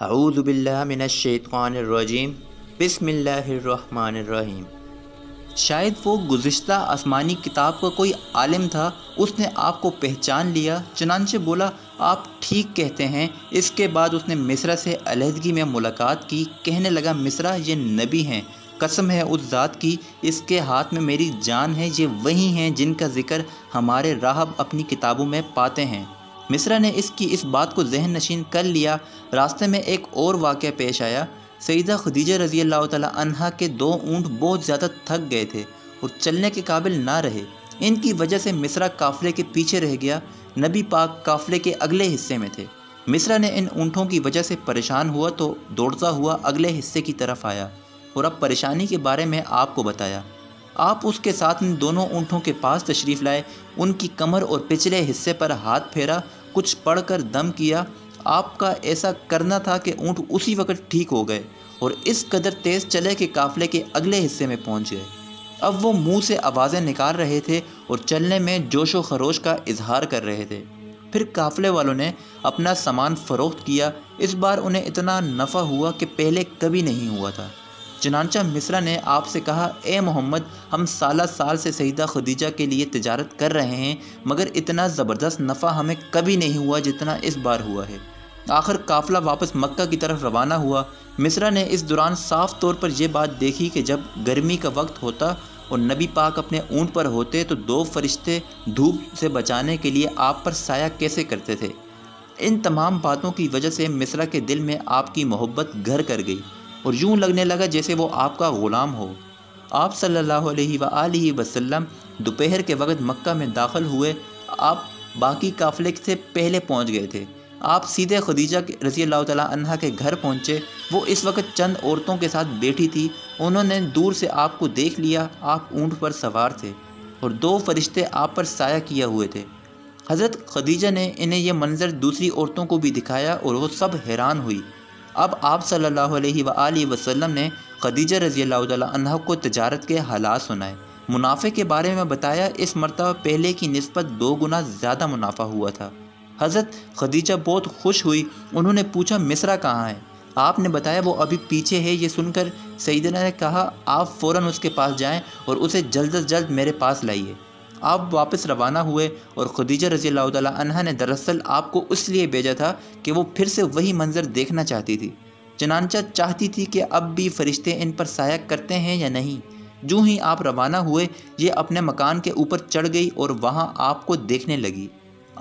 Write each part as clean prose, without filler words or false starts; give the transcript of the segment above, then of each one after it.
اعوذ باللہ من الشیطان الرجیم بسم اللہ الرحمن الرحیم۔ شاید وہ گزشتہ آسمانی کتاب کا کوئی عالم تھا، اس نے آپ کو پہچان لیا، چنانچہ بولا آپ ٹھیک کہتے ہیں۔ اس کے بعد اس نے مصرع سے علیحدگی میں ملاقات کی، کہنے لگا مصرع یہ نبی ہیں، قسم ہے اس ذات کی اس کے ہاتھ میں میری جان ہے، یہ وہی ہیں جن کا ذکر ہمارے راہب اپنی کتابوں میں پاتے ہیں۔ مصرع نے اس بات کو ذہن نشین کر لیا۔ راستے میں ایک اور واقعہ پیش آیا۔ سیدہ خدیجہ رضی اللہ تعالی عنہا کے 2 اونٹ بہت زیادہ تھک گئے تھے اور چلنے کے قابل نہ رہے۔ ان کی وجہ سے مصرع قافلے کے پیچھے رہ گیا۔ نبی پاک قافلے کے اگلے حصے میں تھے۔ مصرع نے ان اونٹوں کی وجہ سے پریشان ہوا تو دوڑتا ہوا اگلے حصے کی طرف آیا اور اب پریشانی کے بارے میں آپ کو بتایا۔ آپ اس کے ساتھ ان دونوں اونٹوں کے پاس تشریف لائے، ان کی کمر اور پچھلے حصے پر ہاتھ پھیرا، کچھ پڑھ کر دم کیا۔ آپ کا ایسا کرنا تھا کہ اونٹ اسی وقت ٹھیک ہو گئے اور اس قدر تیز چلے کہ قافلے کے اگلے حصے میں پہنچ گئے۔ اب وہ منہ سے آوازیں نکال رہے تھے اور چلنے میں جوش و خروش کا اظہار کر رہے تھے۔ پھر قافلے والوں نے اپنا سامان فروخت کیا۔ اس بار انہیں اتنا نفع ہوا کہ پہلے کبھی نہیں ہوا تھا۔ چنانچہ مصرع نے آپ سے کہا اے محمد، ہم سالہ سال سے سیدہ خدیجہ کے لیے تجارت کر رہے ہیں، مگر اتنا زبردست نفع ہمیں کبھی نہیں ہوا جتنا اس بار ہوا ہے۔ آخر قافلہ واپس مکہ کی طرف روانہ ہوا۔ مصرع نے اس دوران صاف طور پر یہ بات دیکھی کہ جب گرمی کا وقت ہوتا اور نبی پاک اپنے اونٹ پر ہوتے تو 2 فرشتے دھوپ سے بچانے کے لیے آپ پر سایہ کیسے کرتے تھے۔ ان تمام باتوں کی وجہ سے مصرع کے دل میں آپ کی محبت گھر کر گئی اور یوں لگنے لگا جیسے وہ آپ کا غلام ہو۔ آپ صلی اللہ علیہ وآلہ وسلم دوپہر کے وقت مکہ میں داخل ہوئے۔ آپ باقی قافلے سے پہلے پہنچ گئے تھے۔ آپ سیدھے خدیجہ رضی اللہ تعالی عنہا کے گھر پہنچے۔ وہ اس وقت چند عورتوں کے ساتھ بیٹھی تھی۔ انہوں نے دور سے آپ کو دیکھ لیا۔ آپ اونٹ پر سوار تھے اور 2 فرشتے آپ پر سایہ کیے ہوئے تھے۔ حضرت خدیجہ نے انہیں یہ منظر دوسری عورتوں کو بھی دکھایا اور وہ سب حیران ہوئی۔ اب آپ صلی اللہ علیہ وآلہ وسلم نے خدیجہ رضی اللہ تعالی عنہا کو تجارت کے حالات سنائے، منافع کے بارے میں بتایا۔ اس مرتبہ پہلے کی نسبت 2 گنا زیادہ منافع ہوا تھا۔ حضرت خدیجہ بہت خوش ہوئی۔ انہوں نے پوچھا مصرع کہاں ہے؟ آپ نے بتایا وہ ابھی پیچھے ہے۔ یہ سن کر سیدنا نے کہا آپ فوراً اس کے پاس جائیں اور اسے جلد از جلد میرے پاس لائیے۔ آپ واپس روانہ ہوئے اور خدیجہ رضی اللہ تعالی عنہا نے دراصل آپ کو اس لیے بھیجا تھا کہ وہ پھر سے وہی منظر دیکھنا چاہتی تھی، چنانچہ چاہتی تھی کہ اب بھی فرشتے ان پر سایہ کرتے ہیں یا نہیں۔ جو ہی آپ روانہ ہوئے یہ اپنے مکان کے اوپر چڑھ گئی اور وہاں آپ کو دیکھنے لگی۔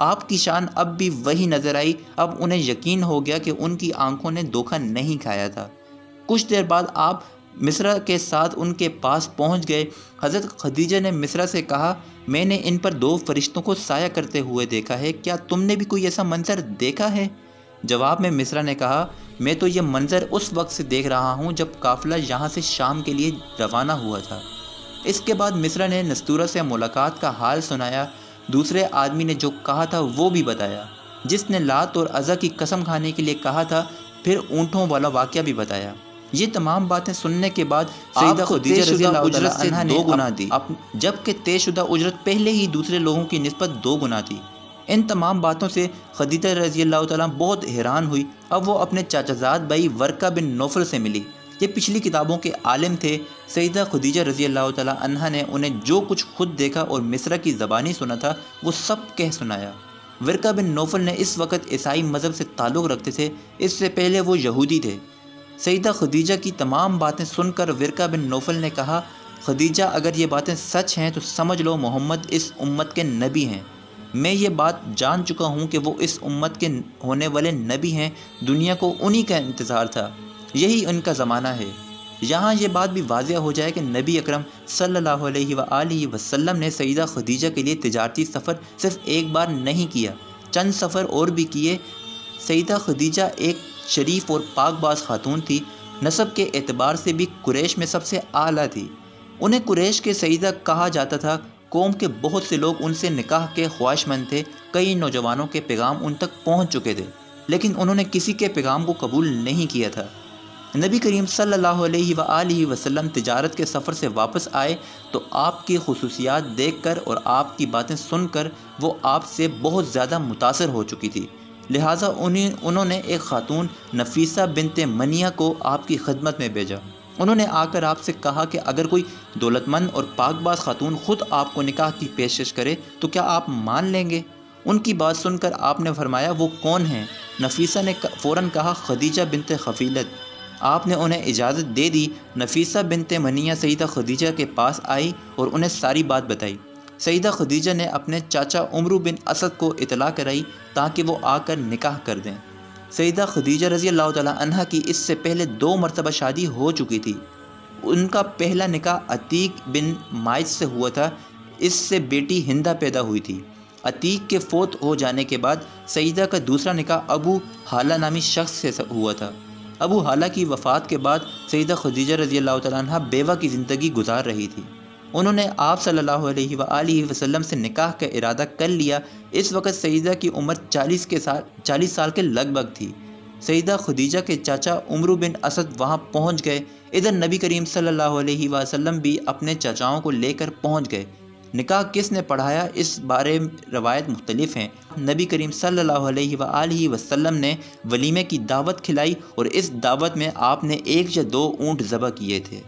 آپ کی شان اب بھی وہی نظر آئی۔ اب انہیں یقین ہو گیا کہ ان کی آنکھوں نے دھوکہ نہیں کھایا تھا۔ کچھ دیر بعد آپ مصرع کے ساتھ ان کے پاس پہنچ گئے۔ حضرت خدیجہ نے مصرع سے کہا میں نے ان پر 2 فرشتوں کو سایہ کرتے ہوئے دیکھا ہے، کیا تم نے بھی کوئی ایسا منظر دیکھا ہے؟ جواب میں مصرع نے کہا میں تو یہ منظر اس وقت سے دیکھ رہا ہوں جب قافلہ یہاں سے شام کے لیے روانہ ہوا تھا۔ اس کے بعد مصرع نے نستورہ سے ملاقات کا حال سنایا۔ دوسرے آدمی نے جو کہا تھا وہ بھی بتایا، جس نے لات اور عزا کی قسم کھانے کے لیے کہا تھا، پھر اونٹوں والا واقعہ بھی بتایا۔ یہ تمام باتیں سننے کے بعد سیدہ خدیجہ رضی اللہ تعالی عنہا نے 2 گنا دی، جبکہ طے شدہ اجرت پہلے ہی دوسرے لوگوں کی نسبت 2 گنا تھی۔ ان تمام باتوں سے خدیجہ رضی اللہ تعالیٰ بہت حیران ہوئی۔ اب وہ اپنے چاچا زاد بھائی ورقہ بن نوفل سے ملی۔ یہ پچھلی کتابوں کے عالم تھے۔ سیدہ خدیجہ رضی اللہ تعالی عنہا نے انہیں جو کچھ خود دیکھا اور مصرع کی زبانی سنا تھا وہ سب کہہ سنایا۔ ورقہ بن نوفل نے اس وقت عیسائی مذہب سے تعلق رکھتے تھے، اس سے پہلے وہ یہودی تھے۔ سیدہ خدیجہ کی تمام باتیں سن کر ورقہ بن نوفل نے کہا خدیجہ اگر یہ باتیں سچ ہیں تو سمجھ لو محمد اس امت کے نبی ہیں۔ میں یہ بات جان چکا ہوں کہ وہ اس امت کے ہونے والے نبی ہیں، دنیا کو انہی کا انتظار تھا، یہی ان کا زمانہ ہے۔ یہاں یہ بات بھی واضح ہو جائے کہ نبی اکرم صلی اللہ علیہ وآلہ وسلم نے سیدہ خدیجہ کے لیے تجارتی سفر صرف ایک بار نہیں کیا، چند سفر اور بھی کیے۔ سیدہ خدیجہ ایک شریف اور پاک باز خاتون تھی، نسب کے اعتبار سے بھی قریش میں سب سے اعلیٰ تھی۔ انہیں قریش کے سیدہ کہا جاتا تھا۔ قوم کے بہت سے لوگ ان سے نکاح کے خواہش مند تھے۔ کئی نوجوانوں کے پیغام ان تک پہنچ چکے تھے لیکن انہوں نے کسی کے پیغام کو قبول نہیں کیا تھا۔ نبی کریم صلی اللہ علیہ وآلہ وسلم تجارت کے سفر سے واپس آئے تو آپ کی خصوصیات دیکھ کر اور آپ کی باتیں سن کر وہ آپ سے بہت زیادہ متاثر ہو چکی تھی۔ لہٰذا انہوں نے ایک خاتون نفیسہ بنت منیہ کو آپ کی خدمت میں بھیجا۔ انہوں نے آ کر آپ سے کہا کہ اگر کوئی دولت مند اور پاک باز خاتون خود آپ کو نکاح کی پیشکش کرے تو کیا آپ مان لیں گے؟ ان کی بات سن کر آپ نے فرمایا وہ کون ہیں؟ نفیسہ نے فوراً کہا خدیجہ بنت خفیلت۔ آپ نے انہیں اجازت دے دی۔ نفیسہ بنت منیہ سیدہ خدیجہ کے پاس آئی اور انہیں ساری بات بتائی۔ سیدہ خدیجہ نے اپنے چاچا عمرو بن اسد کو اطلاع کرائی تاکہ وہ آ کر نکاح کر دیں۔ سیدہ خدیجہ رضی اللہ تعالیٰ عنہ کی اس سے پہلے 2 مرتبہ شادی ہو چکی تھی۔ ان کا پہلا نکاح عتیق بن مائز سے ہوا تھا، اس سے بیٹی ہندہ پیدا ہوئی تھی۔ عتیق کے فوت ہو جانے کے بعد سیدہ کا دوسرا نکاح ابو حالہ نامی شخص سے ہوا تھا۔ ابو حالہ کی وفات کے بعد سیدہ خدیجہ رضی اللہ تعالیٰ عنہ بیوہ کی زندگی گزار رہی تھی۔ انہوں نے آپ صلی اللہ علیہ وآلہ وسلم سے نکاح کا ارادہ کر لیا۔ اس وقت سیدہ کی عمر 40 سال کے لگ بھگ تھی۔ سیدہ خدیجہ کے چاچا عمرو بن اسد وہاں پہنچ گئے۔ ادھر نبی کریم صلی اللہ علیہ وسلم بھی اپنے چاچاؤں کو لے کر پہنچ گئے۔ نکاح کس نے پڑھایا اس بارے روایت مختلف ہیں۔ نبی کریم صلی اللہ علیہ وآلہ وسلم نے ولیمے کی دعوت کھلائی اور اس دعوت میں آپ نے 1 یا 2 اونٹ ذبح کیے تھے۔